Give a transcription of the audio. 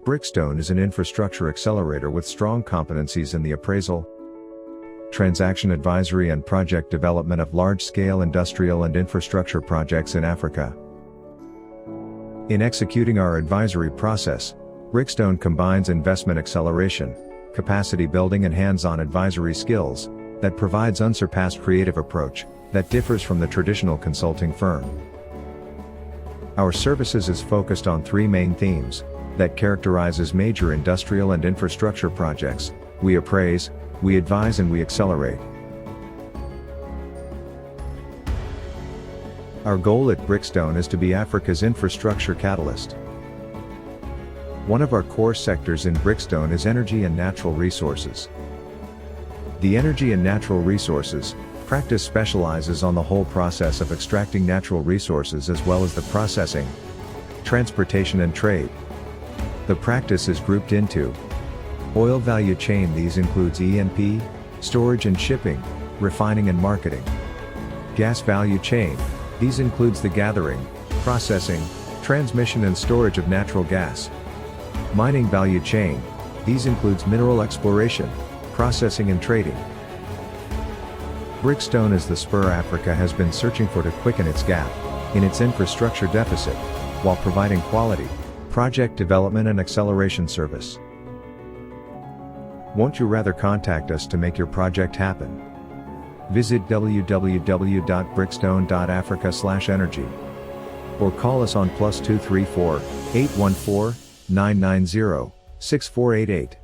Brickstone is an infrastructure accelerator with strong competencies in the appraisal, transaction advisory and project development of large-scale industrial and infrastructure projects in Africa. In executing our advisory process, Brickstone combines investment acceleration, capacity building and hands-on advisory skills that provides unsurpassed creative approach that differs from the traditional consulting firm. Our services is focused on three main themes that characterizes major industrial and infrastructure projects: we appraise, we advise and we accelerate. Our goal at Brickstone is to be Africa's infrastructure catalyst. One of our core sectors in Brickstone is energy and natural resources. The energy and natural resources practice specializes on the whole process of extracting natural resources as well as the processing, transportation and trade. The practice is grouped into oil value chain. These includes E&P, storage and shipping, refining and marketing. Gas value chain. These includes the gathering, processing, transmission and storage of natural gas. Mining value chain. These includes mineral exploration, processing and trading. Brickstone is the spur Africa has been searching for to quicken its gap in its infrastructure deficit, while providing quality project development and acceleration service. Won't you rather contact us to make your project happen? Visit www.brickstone.africa/energy or call us on +234 814 990 6488.